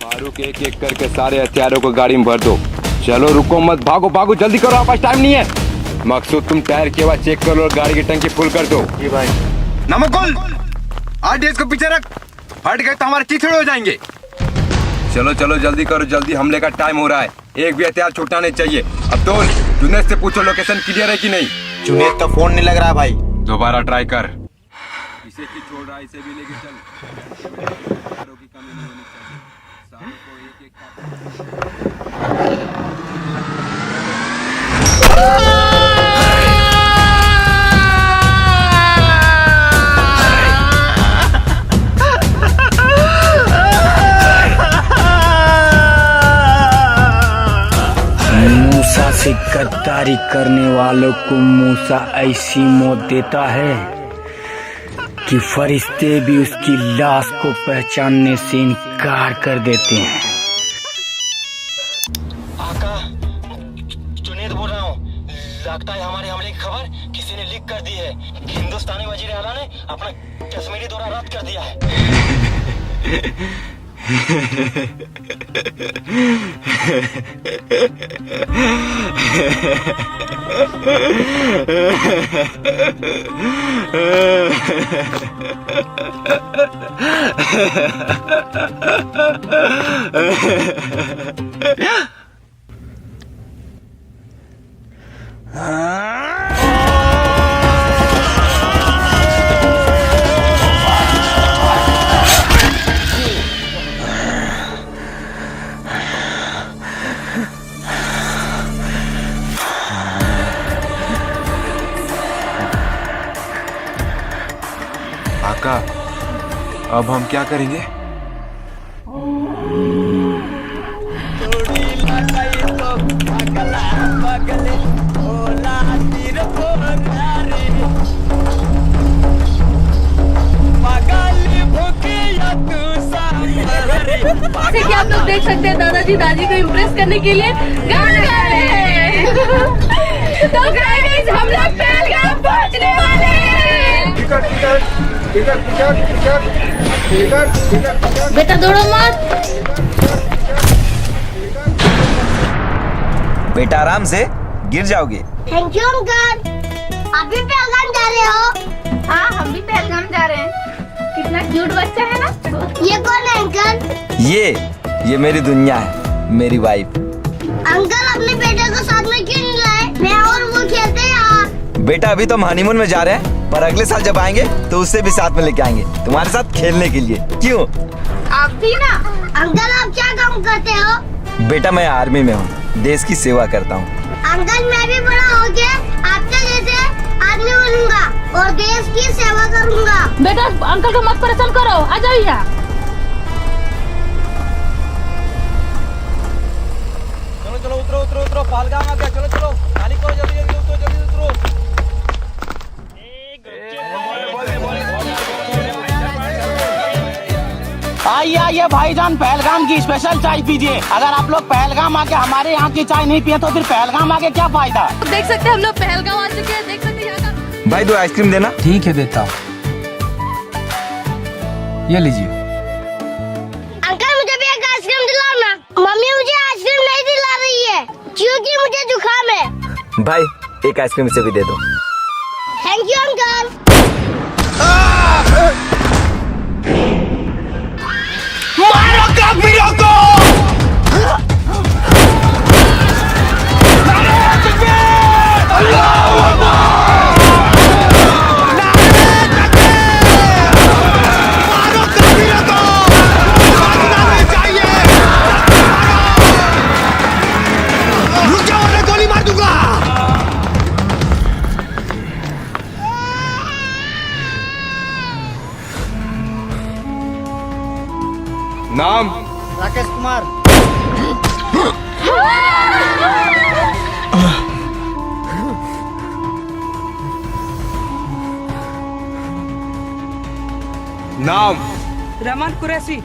फारूक एक एक करके सारे हथियारों को गाड़ी में भर दो। चलो रुको मत, भागो भागो, जल्दी करो, आपके पास टाइम नहीं है। मकसूद तुम टायर के बाद चेक करो और गाड़ी की टंकी फुल कर दो। जी भाई। नमकुल आरडीएक्स को पीछे रख, हट गए तो हमारे चिथड़े हो जाएंगे। चलो चलो जल्दी करो, जल्दी, हमले का टाइम हो रहा है, एक भी हथियार छूटना नहीं चाहिए। अब्दुल जुनैद से पूछो लोकेशन क्लियर है कि नहीं। जुनैद का फोन नहीं लग रहा है भाई। दोबारा ट्राई कर। इसे की छोड़ रहा है, इसे भी लेके चल। हथियारों की कमी नहीं होनी चाहिए, सारों को एक एक मूसा से गद्दारी करने वालों को मूसा ऐसी मौत देता है कि फरिश्ते भी उसकी लाश को पहचानने से इनकार कर देते हैं। आका, जुनैद बोल रहा हूँ। लगता है हमारे हमले की खबर किसी ने लीक कर दी है। हिंदुस्तानी वजीर आला ने अपना कश्मीरी दौरा रद्द कर दिया है। आका, अब हम क्या करेंगे? जैसे कि आप लोग देख सकते हैं, दादाजी दादी को इम्प्रेस करने के लिए गाना गा रहे हैं। तो गाइस, हम लोग पहलगाम पहुंचने वाले हैं। बेटा दौड़ो मत। बेटा आराम से, गिर जाओगे। Thank you uncle. आप भी पहलगाम जा रहे हो? हाँ, हम भी पहलगाम जा रहे हैं। कितना क्यूट बच्चा है ना। ये कौन है अंकल? ये मेरी दुनिया है, मेरी वाइफ। अंकल अपने बेटे को साथ में क्यों नहीं लाए? मैं और वो खेलते हैं यहाँ। बेटा अभी तो हम हनीमून में जा रहे हैं, पर अगले साल जब आएंगे तो उससे भी साथ में लेके आएंगे, तुम्हारे साथ खेलने के लिए। क्यों? आप भी ना। अंकल आप क्या काम करते हो? बेटा मैं आर्मी में हूँ, देश की सेवा करता हूँ। अंकल मैं भी बड़ा हो के आपके जैसे आदमी बनूंगा और देश की सेवा करूंगा। बेटा अंकल को मत परेशान करो, आ जाओ यहाँ। चलो चलो उतरो उतरो उतरो, पहलगाम आ गया। चलो चलो, खाली करो, जल्दी जल्दी उतरो, जल्दी उतरो। आइए आइए भाईजान, पहलगाम की स्पेशल चाय पीजिए। अगर आप लोग पहलगाम आके हमारे यहाँ की चाय नहीं पिए तो फिर पहलगाम आके क्या फायदा। देख सकते हैं हम लोग पहलगाम आ चुके हैं। देख सकते हैं यहाँ का। भाई 2 आइसक्रीम देना। ठीक है देता हूँ, ये लीजिए। अंकल मुझे भी एक आइसक्रीम दिलाओ ना। मम्मी मुझे आइसक्रीम नहीं दिला रही है क्योंकि मुझे जुकाम है। भाई एक आइसक्रीम से भी दे दो। Thank you uncle. मारो काफिरों को। नाम? राकेश कुमार। नाम? रहमान कुरैशी।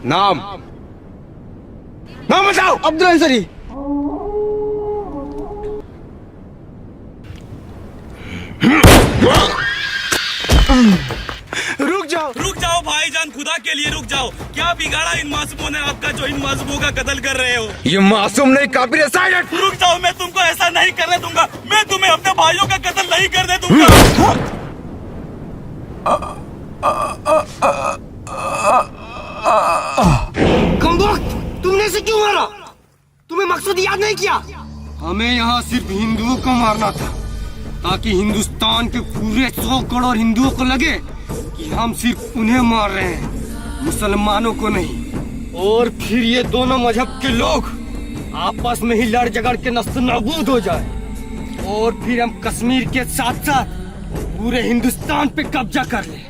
नाम? नाम बताओ। अब्दुल अंसारी। रुक जाओ। जाओ। रुक जाओ भाईजान, खुदा के लिए रुक जाओ। क्या बिगाड़ा इन मासूमों ने आपका जो इन मासूमों का कत्ल कर रहे हो? ये मासूम नहीं, काफिर है, साइलेंट। रुक जाओ, मैं तुमको ऐसा नहीं करने दूंगा। मैं तुम्हें अपने भाइयों का कत्ल नहीं करने दूंगा। कमबख्त, तुमने से क्यों मारा? तुम्हें मकसद याद नहीं किया? हमें यहाँ सिर्फ हिंदुओं को मारना था, ताकि हिंदुस्तान के पूरे 100 करोड़ हिंदुओं को लगे कि हम सिर्फ उन्हें मार रहे हैं, मुसलमानों को नहीं। और फिर ये दोनों मजहब के लोग आपस में ही लड़ झगड़ के नस्त नाबूद हो जाए, और फिर हम कश्मीर के साथ साथ पूरे हिंदुस्तान पे कब्जा कर ले।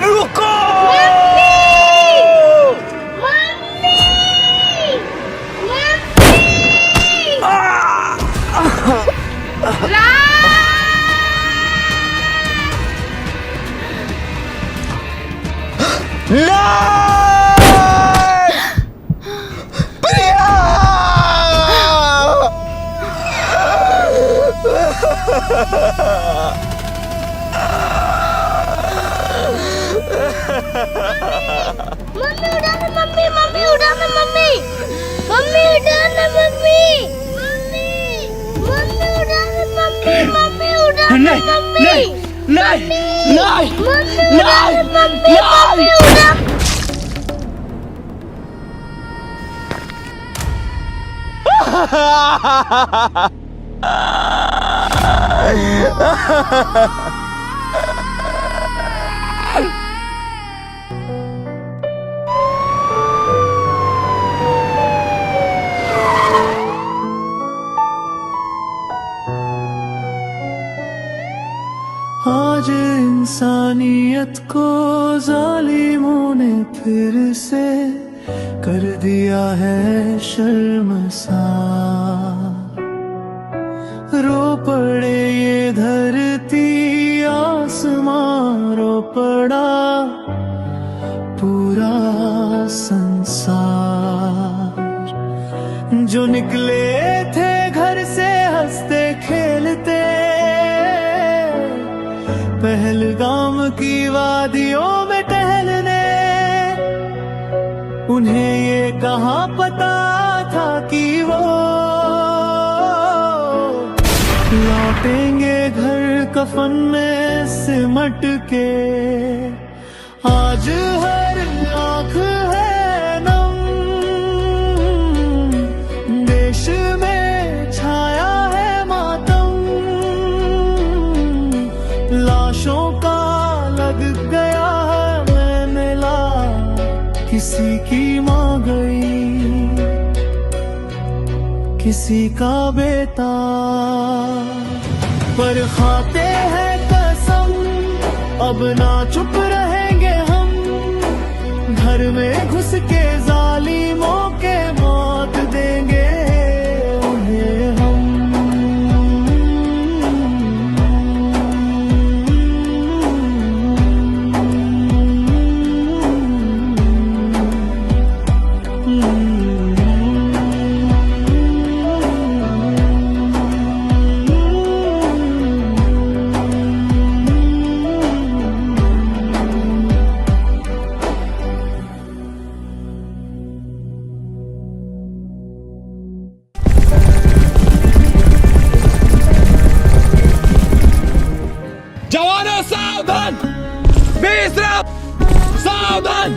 रुको। मम्मी उठाना, मम्मी मम्मी उठाना, मम्मी मम्मी उठाना, मम्मी मम्मी मम्मी उठाना, मम्मी मम्मी उठाना, नहीं, मम्मी नहीं, नहीं, नहीं, मम्मी उठाना, मम्मी मम्मी उठाना। आज इंसानियत को जालिमों ने फिर से कर दिया है शर्मसार। रो पड़े ये धरती आसमां, रो पड़ा पूरा संसार। जो निकले थे घर से हंसते खेलते, पहलगाम की वादियों में टहलने, उन्हें ये कहाँ पता था कि वो लौटेंगे घर कफन में सिमट के। आज हर आँख है नम, देश में छाया है मातम, लाशों का लग गया है मैंने किसी की माँ गई, किसी का बेटा। पर खाते हैं कसम, अब ना चुप रहेंगे हम, घर में घुस के जालिमों के मौत देंगे उन्हें हम। जवानों सावधान, बेशरम सावधान।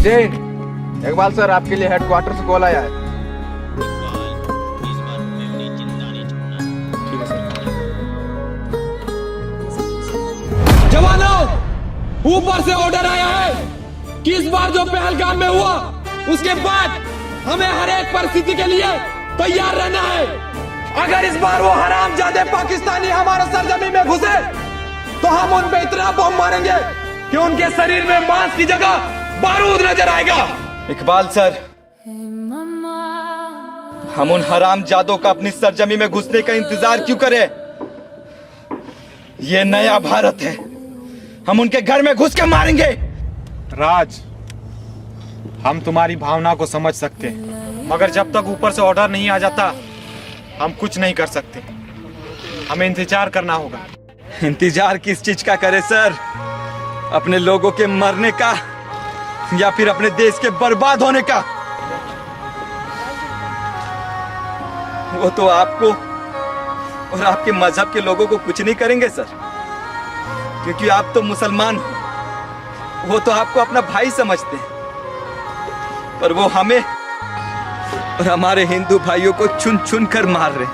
जी इकबाल सर, आपके लिए हेडक्वार्टर से कॉल आया है। जवानों, ऊपर से ऑर्डर आया है कि इस बार जो पहलगाम में हुआ, उसके बाद हमें हर एक परिस्थिति के लिए तैयार रहना है। अगर इस बार वो हरामजादे पाकिस्तानी हमारे सरजमी में घुसे, तो हम उन पे इतना बम मारेंगे कि उनके शरीर में मांस की जगह बारूद नजर आएगा। इकबाल सर, हम उन हरामजादों का अपनी सरजमी में घुसने का इंतजार क्यों करें? ये नया भारत है, हम उनके घर में घुस के मारेंगे। राज, हम तुम्हारी भावना को समझ सकते हैं, मगर जब तक ऊपर से ऑर्डर नहीं आ जाता हम कुछ नहीं कर सकते। हमें इंतजार करना होगा। इंतजार किस चीज का करे सर? अपने लोगों के मरने का या फिर अपने देश के बर्बाद होने का? वो तो आपको और आपके मजहब के लोगों को कुछ नहीं करेंगे सर, क्योंकि आप तो मुसलमान हो। वो तो आपको अपना भाई समझते हैं, पर वो हमें और हमारे हिंदू भाइयों को चुन चुन कर मार रहे।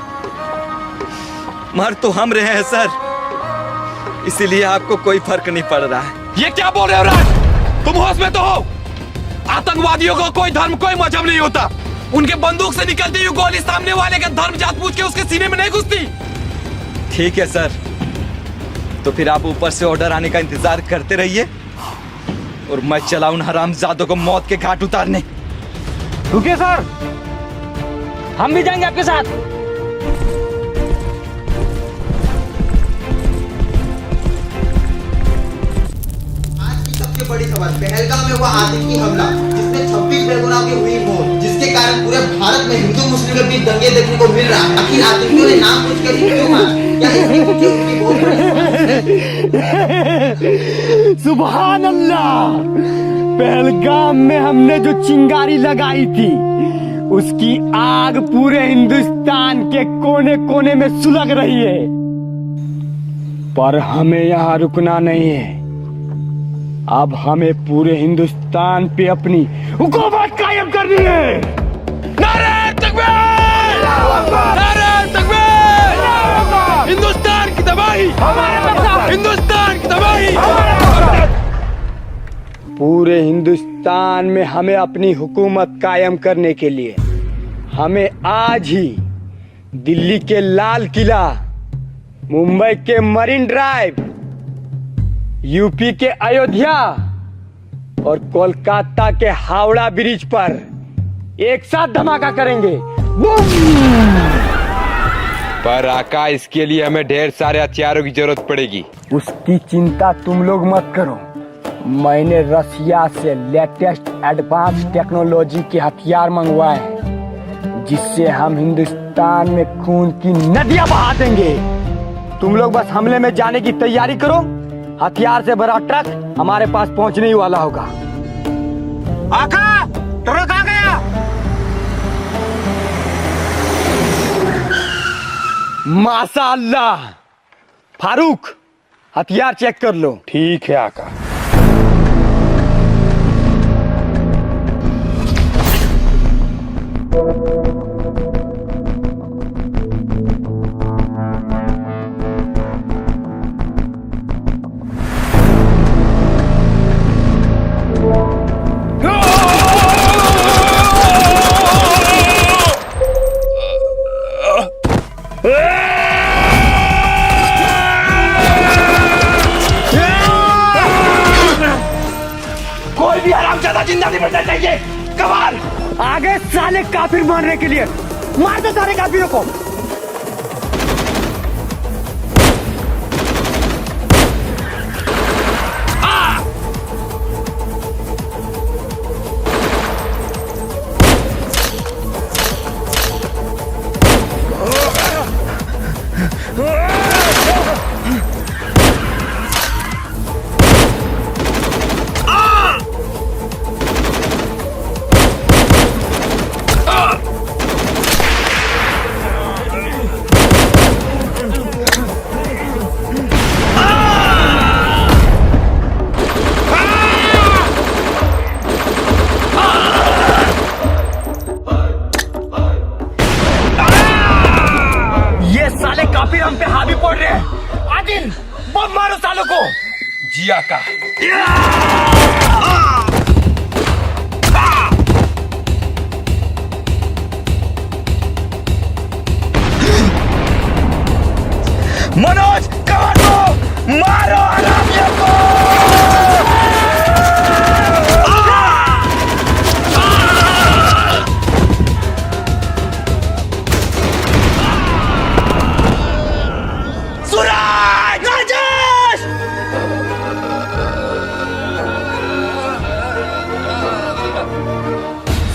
मार तो हम रहे हैं सर, इसीलिए आपको कोई फर्क नहीं पड़ रहा है। ये क्या बोल रहे हो राज? तुम होश में तो हो? आतंकवादियों को कोई धर्म कोई मजहब नहीं होता। उनके बंदूक से निकलती हुई गोली सामने वाले का धर्म जात पूछ के उसके सीने में नहीं घुसती। ठीक है सर, तो फिर आप ऊपर से ऑर्डर आने का इंतजार करते रहिए और मैं चला उन हरामजादों को मौत के घाट उतारने। रुकिए सर, हम भी जाएंगे आपके साथ। सबसे बड़ी खबर, पहलगाम में हुआ आतंकी हमला जिसमें 26 बेगुनाह की हुई मौत, जिसके कारण पूरे भारत में हिंदू मुस्लिम के बीच दंगे देखने को मिल रहा है। आखिर आतंकियों ने नाम पूछकर ही क्यों मारा? क्या इसकी उनकी बहुत बड़ी सुभान अल्लाह! पहलगाम में हमने जो चिंगारी लगाई थी उसकी आग पूरे हिंदुस्तान के कोने कोने में सुलग रही है, पर हमें यहाँ रुकना नहीं है। अब हमें पूरे हिंदुस्तान पे अपनी हुकूमत कायम करनी है। नारे तकबीर! नारे तकबीर! हिंदुस्तान की तबाही! हिंदुस्तान की तबाही! पूरे हिंदुस्तान में हमें अपनी हुकूमत कायम करने के लिए हमें आज ही दिल्ली के लाल किला, मुंबई के मरीन ड्राइव, यूपी के अयोध्या और कोलकाता के हावड़ा ब्रिज पर एक साथ धमाका करेंगे। पर आका, इसके लिए हमें ढेर सारे हथियारों की जरूरत पड़ेगी। उसकी चिंता तुम लोग मत करो। मैंने रसिया से लेटेस्ट एडवांस टेक्नोलॉजी के हथियार मंगवाए हैं, जिससे हम हिंदुस्तान में खून की नदियां बहा देंगे। तुम लोग बस हमले में जाने की तैयारी करो। हथियार से भरा ट्रक हमारे पास पहुंचने ही वाला होगा। आका, ट्रक आ गया। माशाअल्लाह। फारूक, हथियार चेक कर लो। ठीक है आका। कोई भी हरामजादा जिंदा नहीं बचना चाहिए। कमाल, आगे साले काफिर मारने के लिए मार दो सारे काफिरों को।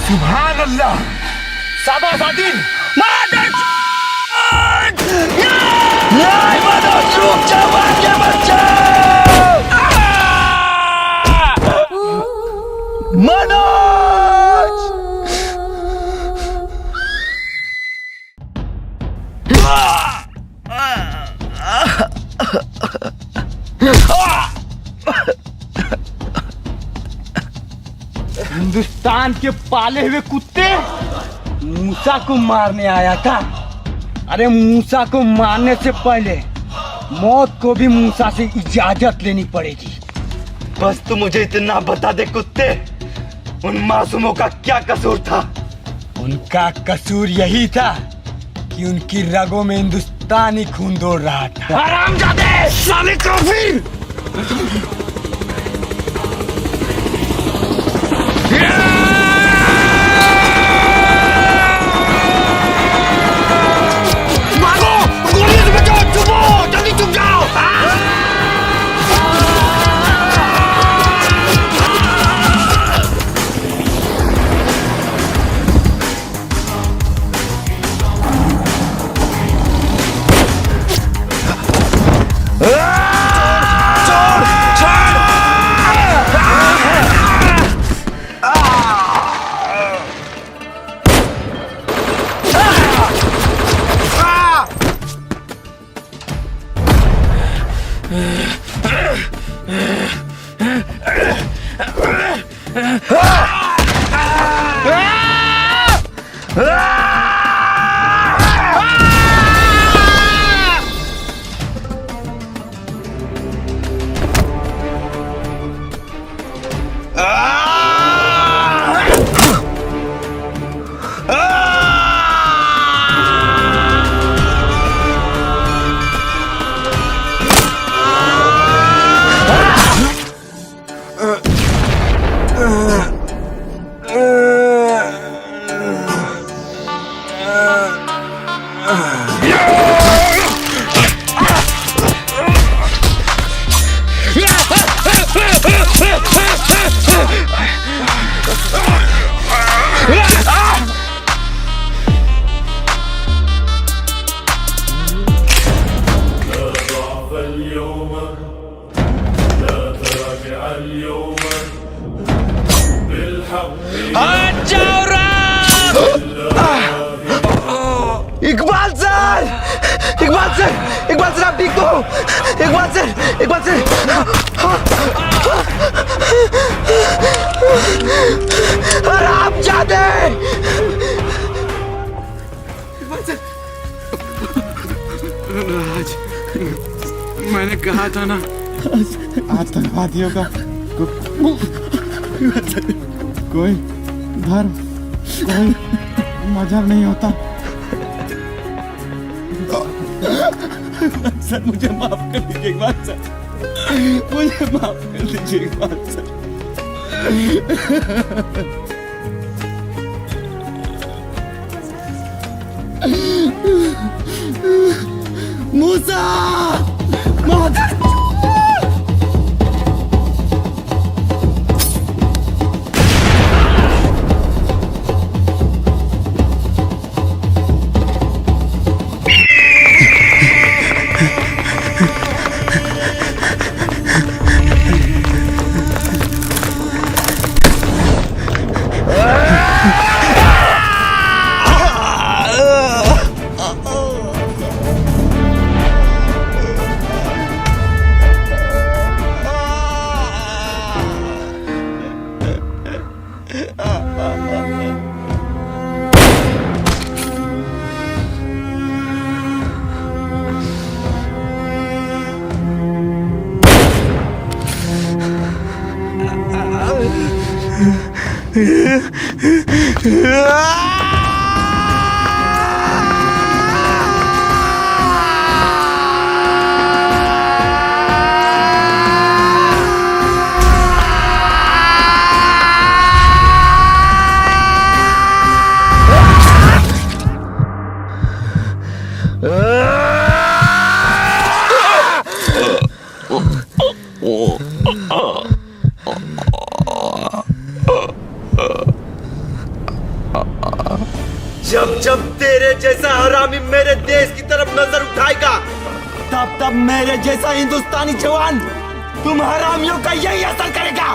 सुभान अल्लाह। शाबाश आदिल। हिंदुस्तान के पाले हुए कुत्ते मूसा को मारने आया था। अरे मूसा को मारने से पहले मौत को भी मूसा से इजाजत लेनी पड़ेगी। बस तू मुझे इतना बता दे कुत्ते, उन मासूमों का क्या कसूर था? उनका कसूर यही था कि उनकी रगों में हिंदुस्तानी खून दौड़ रहा था। हरामजादे, साले काफिर! इकबाल सर आप ठीक तो हो? इकबाल सर हरामजादे! राज, मैंने कहा था ना आतंकवादियों का कोई धर्म, कोई मजहब नहीं होता। सर मुझे माफ कर दीजिए इकबाल सर, मुझे माफ कर दीजिए इकबाल सर। मूसा जब जब तेरे जैसा हरामी मेरे देश की तरफ नजर उठाएगा, तब तब मेरे जैसा हिंदुस्तानी जवान तुम हरामियों का यही असर करेगा।